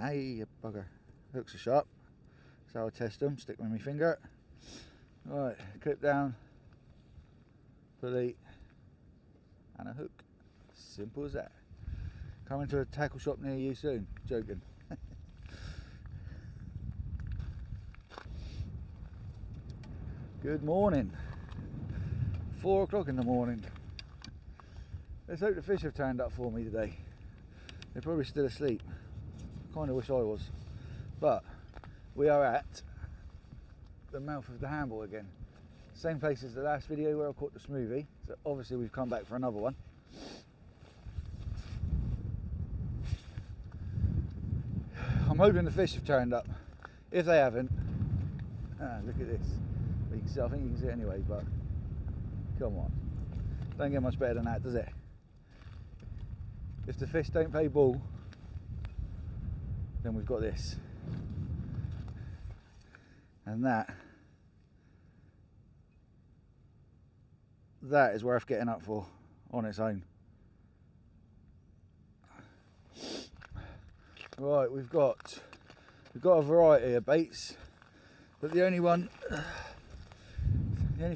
Hey, you bugger. Hooks are sharp, so I'll test them. Stick them with my finger. Right, clip down, pulley, and a hook. Simple as that. Coming to a tackle shop near you soon. Joking. Good morning. 4 o'clock in the morning. Let's hope the fish have turned up for me today. They're probably still asleep. Kind of wish I was. But we are at the mouth of the Hamble again. Same place as the last video where I caught the smoothie. So obviously we've come back for another one. I'm hoping the fish have turned up. If they haven't, look at this. You can see, I think you can see it anyway, but come on. Don't get much better than that, does it? If the fish don't play ball, then we've got this. And that is worth getting up for on its own. Right, we've got a variety of baits, but the only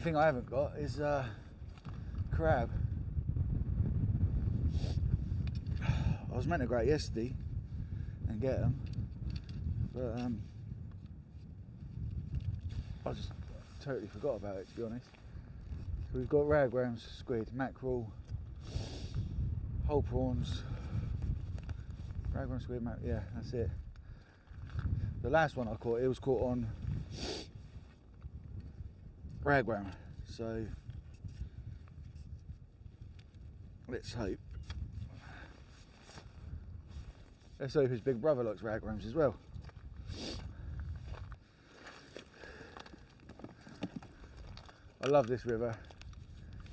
thing I haven't got is crab. I was meant to go out yesterday and get them, but I just totally forgot about it, to be honest. So we've got ragworms, squid, mackerel, whole prawns, ragworm, squid, mackerel, yeah, that's it. The last one I caught, it was caught on ragworm, so let's hope his big brother likes ragworms as well. I love this river.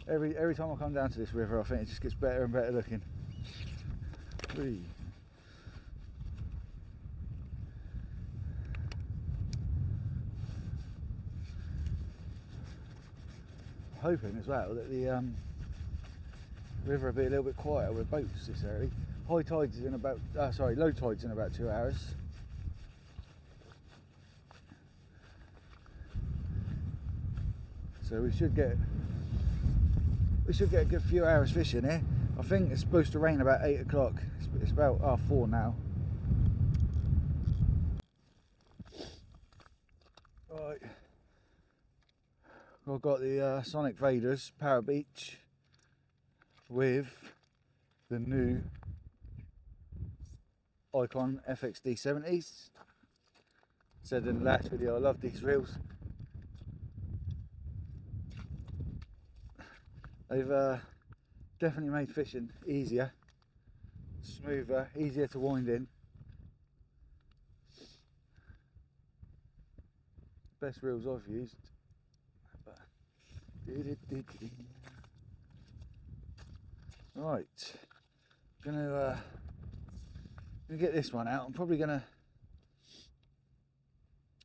Every time I come down to this river, I think it just gets better and better looking. Whee. Hoping as well that the river will be a little bit quieter with boats this early. High tides is in about, low tides in about 2 hours. So we should get a good few hours fishing here. I think it's supposed to rain about 8 o'clock. It's about 4 now. Right. I've got the Sonic Vaders Power Beach with the new Icon FXD 70s. Said in the last video I love these reels. They've definitely made fishing easier, smoother, easier to wind in. Best reels I've used. Right, gonna get this one out. I'm probably gonna.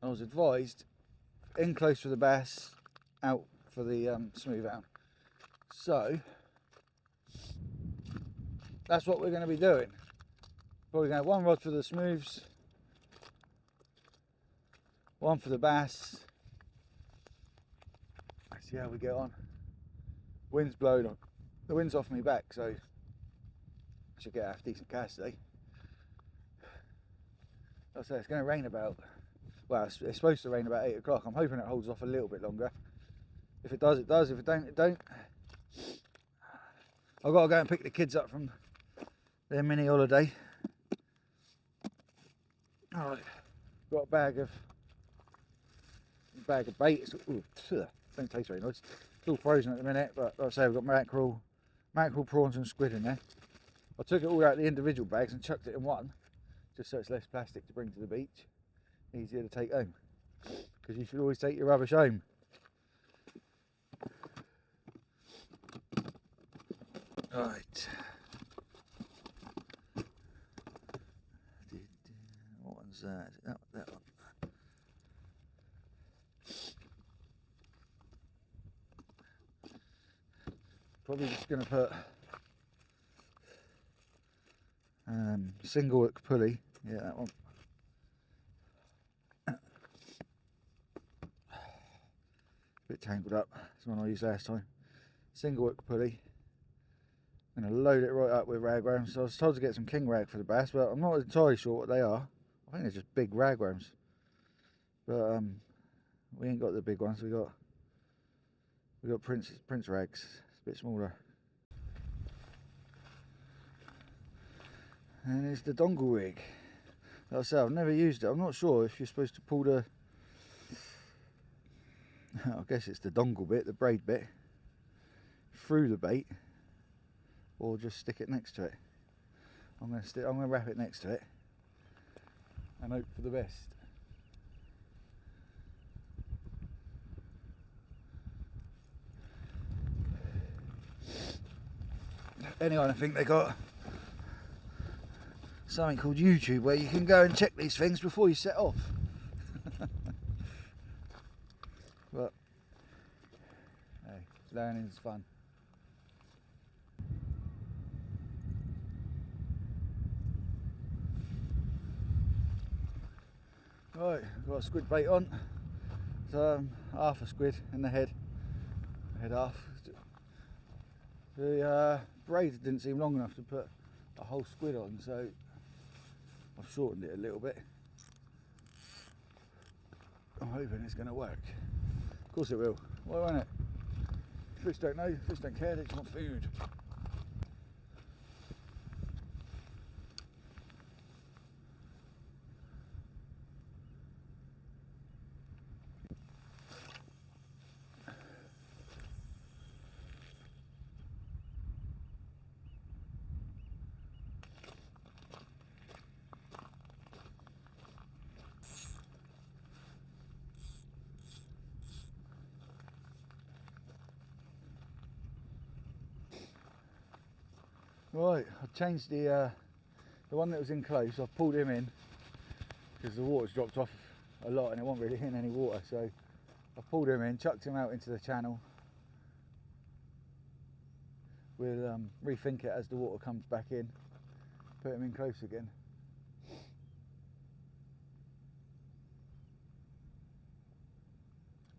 I was advised in close for the bass, out for the smooth out. So that's what we're going to be doing. Probably going to have one rod for the smooths, one for the bass. Let's see how we get on. Wind's blowing on. The wind's off me back, so I should get a decent cast today. Like I say, it's going to rain about, well, it's supposed to rain about 8 o'clock. I'm hoping it holds off a little bit longer. If it does, it does. If it don't, it don't. I've got to go and pick the kids up from their mini holiday. Alright, got a bag of bait. It's, don't taste very nice. It's all frozen at the minute, but like I say, we've got mackerel, prawns and squid in there. I took it all out of the individual bags and chucked it in one, just so it's less plastic to bring to the beach. Easier to take home, because you should always take your rubbish home. Right. What one's that? That one. Probably just going to put single hook pulley. Yeah, that one. tangled up. It's the one I used last time. Single hook pulley. I'm going to load it right up with ragworms. So I was told to get some king rag for the bass, but I'm not entirely sure what they are. I think they're just big ragworms. But we ain't got the big ones. We got prince rags. It's a bit smaller. And it's the dongle rig. Like I said, I've never used it. I'm not sure if you're supposed to pull the, I guess it's the dongle bit, the braid bit, through the bait, or just stick it next to it. I'm gonna wrap it next to it and hope for the best. Anyway, I think they got something called YouTube where you can go and check these things before you set off. But hey, learning's fun. Right, I've got a squid bait on. It's half a squid in the head half. The braid didn't seem long enough to put a whole squid on, so I've shortened it a little bit. I'm hoping it's going to work. Of course it will. Why won't it? Fish don't know, fish don't care, they just want food. Right, I've changed the one that was in close. I've pulled him in because the water's dropped off a lot and it wasn't really in any water, so I've pulled him in, chucked him out into the channel. We'll rethink it as the water comes back in, put him in close again.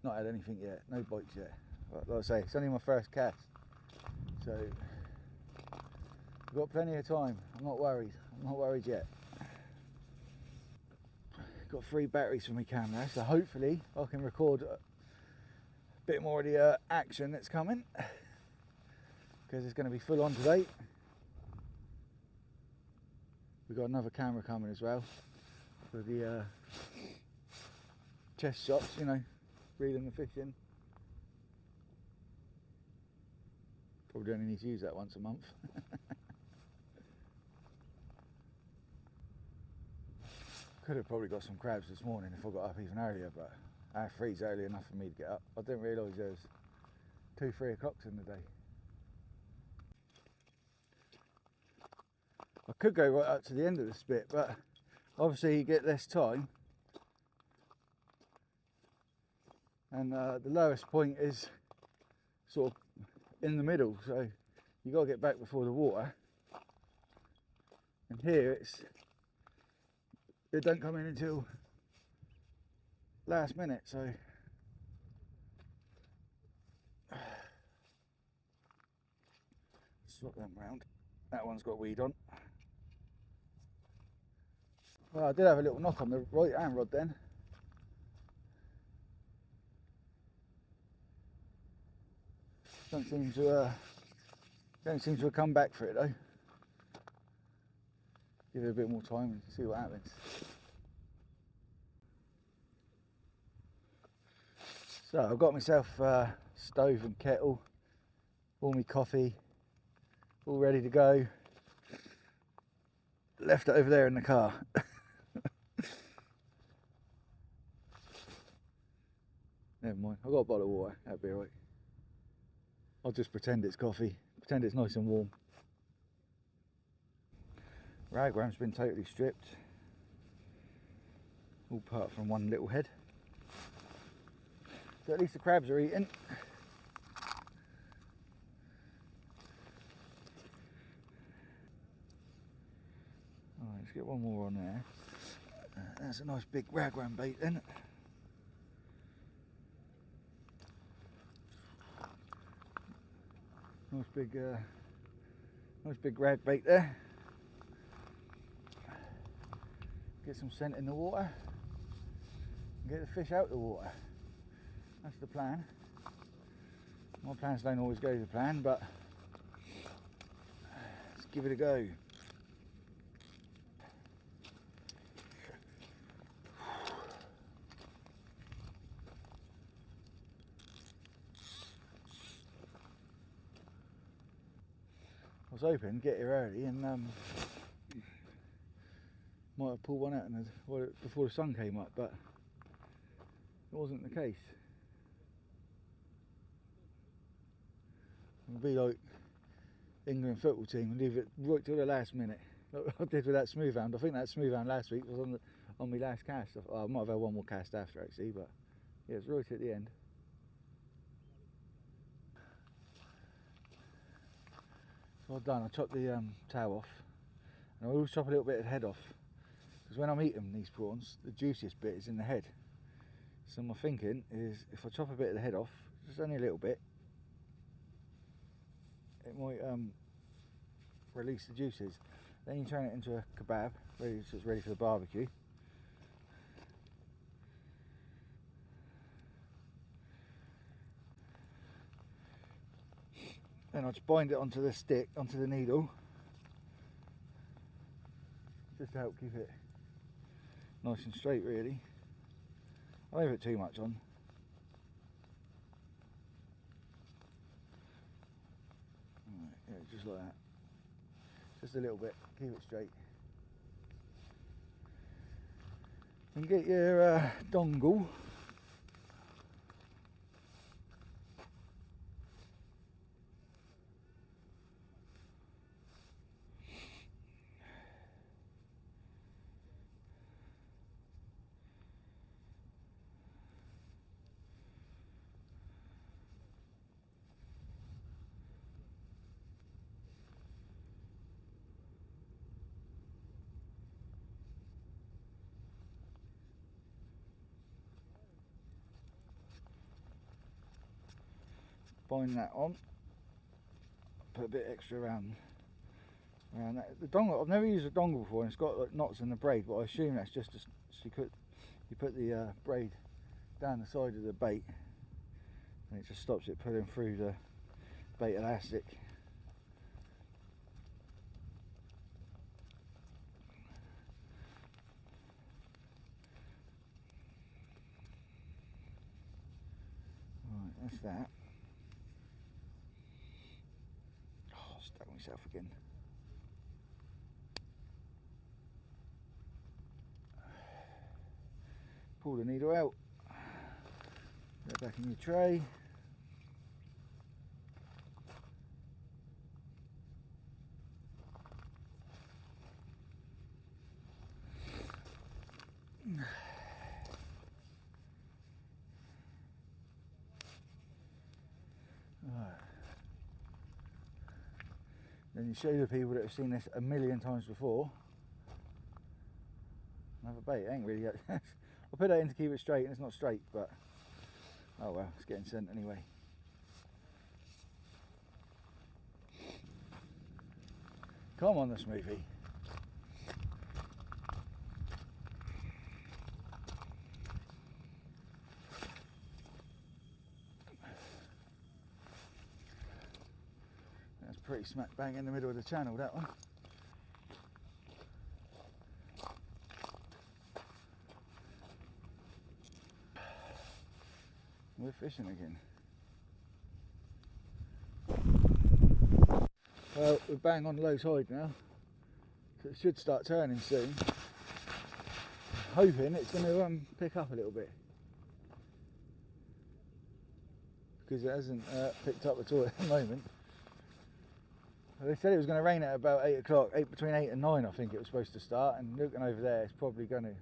Not had anything yet, no bites yet. But like I say, it's only my first cast, so we've got plenty of time. I'm not worried yet. Got 3 batteries for my camera, so hopefully I can record a bit more of the action that's coming, because it's going to be full on today. We've got another camera coming as well for the chest shots, you know, reeling the fish in. Probably only need to use that once a month. Could have probably got some crabs this morning if I got up even earlier, but our 3's early enough for me to get up. I didn't realise there was 2-3 o'clocks in the day. I could go right up to the end of the spit, but obviously you get less time, and the lowest point is sort of in the middle, so you got to get back before the water. And here it don't come in until last minute, so swap them round. That one's got weed on. Well, I did have a little knock on the right hand rod then. Don't seem to have come back for it though. Give it a bit more time and see what happens. So I've got myself a stove and kettle, all my coffee, all ready to go. Left it over there in the car. Never mind, I've got a bottle of water, that'll be alright. I'll just pretend it's coffee, pretend it's nice and warm. Ragworm's been totally stripped, all apart from one little head. So at least the crabs are eating. Alright, let's get one more on there. That's a nice big ragworm bait then. Nice big rag bait there. Get some scent in the water and get the fish out the water. That's the plan. My plans don't always go to plan, but let's give it a go. I was hoping to get here early and might have pulled one out before the sun came up, but it wasn't the case. It would be like England football team and leave it right till the last minute, like I did with that smooth hound. I think that smooth hound last week was on my last cast. I might have had one more cast after actually, but yeah, it's right at the end. So I've done. I chopped the tail off, and I always chop a little bit of the head off, because when I'm eating these prawns, the juiciest bit is in the head. So my thinking is, if I chop a bit of the head off, just only a little bit, it might release the juices. Then you turn it into a kebab, so it's ready for the barbecue. Then I'll just bind it onto the stick, onto the needle, just to help keep it nice and straight really. I don't put too much on. Right, yeah, just like that. Just a little bit, keep it straight. And get your dongle. Bind that on, put a bit extra around that. The dongle, I've never used a dongle before, and it's got like knots in the braid, but I assume that's just you put the braid down the side of the bait, and it just stops it pulling through the bait elastic. Right, that's that. Stuck myself again. Pull the needle out, get it back in your tray. Then you show the people that have seen this a million times before. Another bait, it ain't really. I put that in to keep it straight, and it's not straight, but oh well, it's getting sent anyway. Come on, the smoothie. That's pretty smack bang in the middle of the channel, that one. We're fishing again. Well, we're bang on low tide now, so it should start turning soon. Hoping it's going to pick up a little bit, because it hasn't picked up at all at the moment. They said it was going to rain at about 8 o'clock, between 8 and 9 I think it was supposed to start, and looking over there it's probably going to,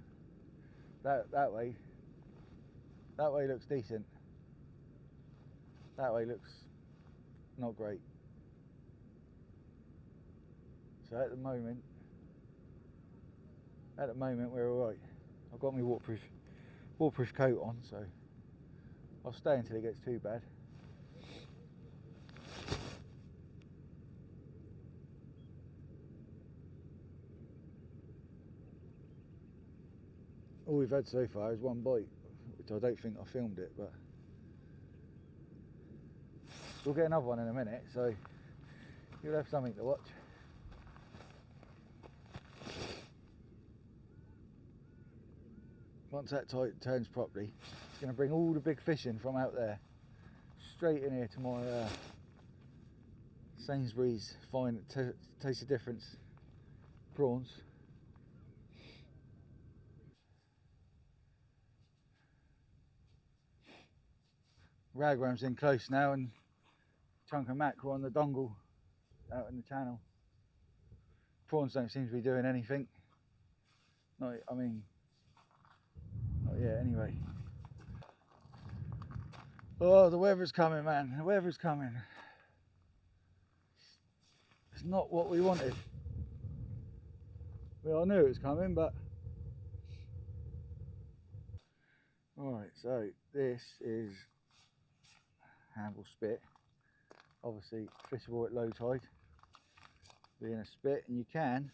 that way looks decent, that way looks not great. So at the moment we're alright. I've got my waterproof coat on, so I'll stay until it gets too bad. all we've had so far is one bite, which I don't think I filmed it, but we'll get another one in a minute, so you'll have something to watch. Once that tide turns properly, it's going to bring all the big fish in from out there straight in here to my Sainsbury's Fine Taste the Difference prawns. Ragram's in close now, and chunk of mackerel on the dongle out in the channel. Prawns don't seem to be doing anything. Not yet anyway. Oh, the weather's coming, man. The weather's coming. It's not what we wanted. Well, I knew it was coming, but... Alright, so this is Hamble spit. Obviously fishable at low tide, being a spit, and you can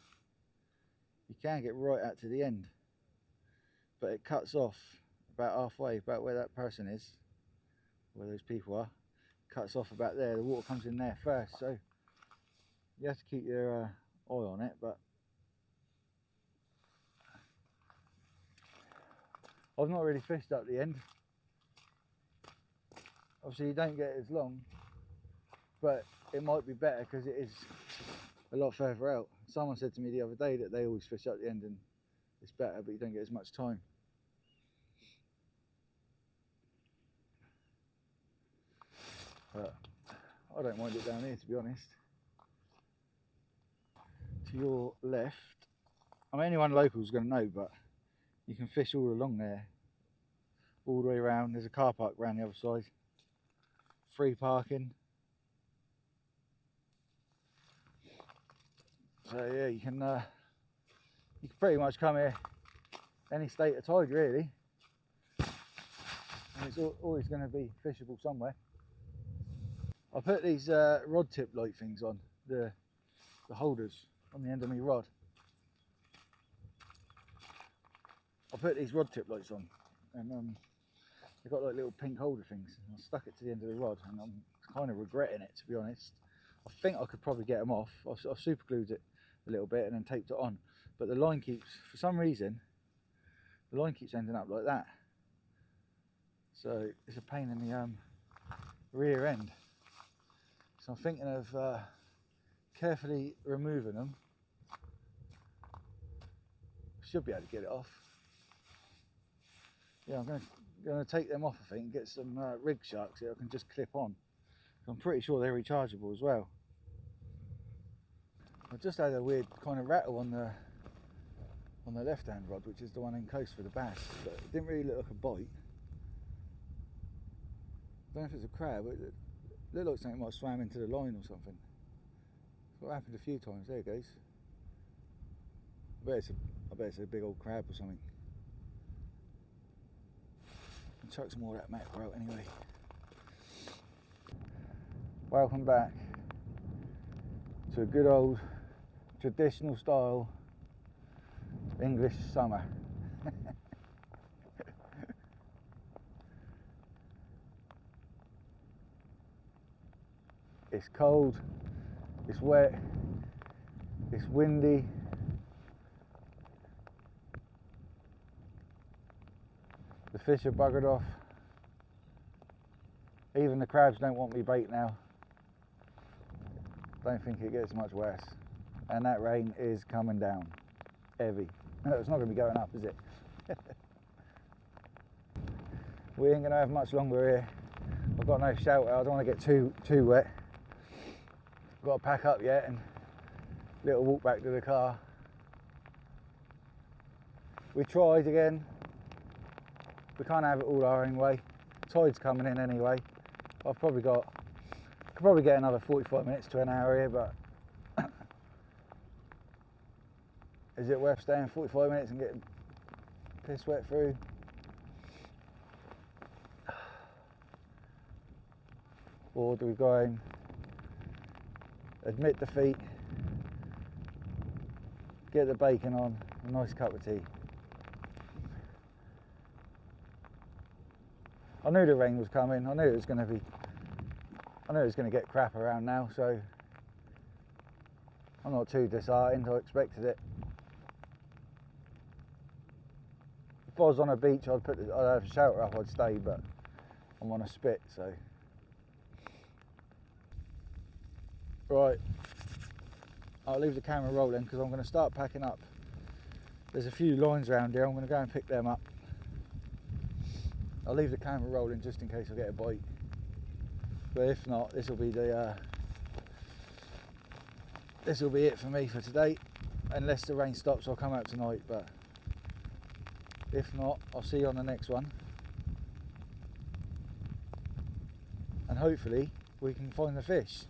get right out to the end, but it cuts off about halfway, about where that person is, where those people are. Cuts off about there. The water comes in there first, so you have to keep your eye on it. But I've not really fished up the end. Obviously you don't get as long, but it might be better because it is a lot further out. Someone said to me the other day that they always fish up the end and it's better, but you don't get as much time. But I don't mind it down here, to be honest. To your left, I mean, anyone local is going to know, but you can fish all along there, all the way around. There's a car park around the other side, free parking. So yeah, you can pretty much come here any state of tide, really, and it's always going to be fishable somewhere. I put these rod tip light things on, the holders on the end of my rod. I put these rod tip lights on, and they've got like little pink holder things. I stuck it to the end of the rod, and I'm kind of regretting it, to be honest. I think I could probably get them off. I've super glued it a little bit and then taped it on, but the line keeps, for some reason, the line keeps ending up like that. So it's a pain in the rear end. So I'm thinking of carefully removing them. Should be able to get it off. Yeah, I'm going to take them off, I think, get some rig sharks that I can just clip on. I'm pretty sure they're rechargeable as well. I just had a weird kind of rattle on the left hand rod, which is the one in close for the bass, but it didn't really look like a bite. I don't know if it's a crab, but it looked like something might have swam into the line or something. It's what happened a few times. There it goes. I bet it's a big old crab or something. I'll chuck some more of that mackerel out anyway. Welcome back to a good old traditional style English summer. It's cold, it's wet, it's windy. The fish are buggered off. Even the crabs don't want me bait now. Don't think it gets much worse. And that rain is coming down heavy. No, it's not going to be going up, is it? We ain't going to have much longer here. I've got no shelter. I don't want to get too wet. I've got to pack up yet and a little walk back to the car. We tried again. We can't have it all our own way. Tide's coming in anyway. Could probably get another 45 minutes to an hour here, but is it worth staying 45 minutes and getting piss wet through? Or do we go and admit defeat, get the bacon on, a nice cup of tea? I knew the rain was coming. I knew it was going to get crap around now, so I'm not too disheartened. I expected it. If I was on a beach, I'd have a shelter up, I'd stay, but I'm on a spit, so. Right, I'll leave the camera rolling because I'm going to start packing up. There's a few lines around here, I'm going to go and pick them up. I'll leave the camera rolling just in case I get a bite. But if not, this will be it for me for today. Unless the rain stops, I'll come out tonight, but if not, I'll see you on the next one. And hopefully we can find the fish.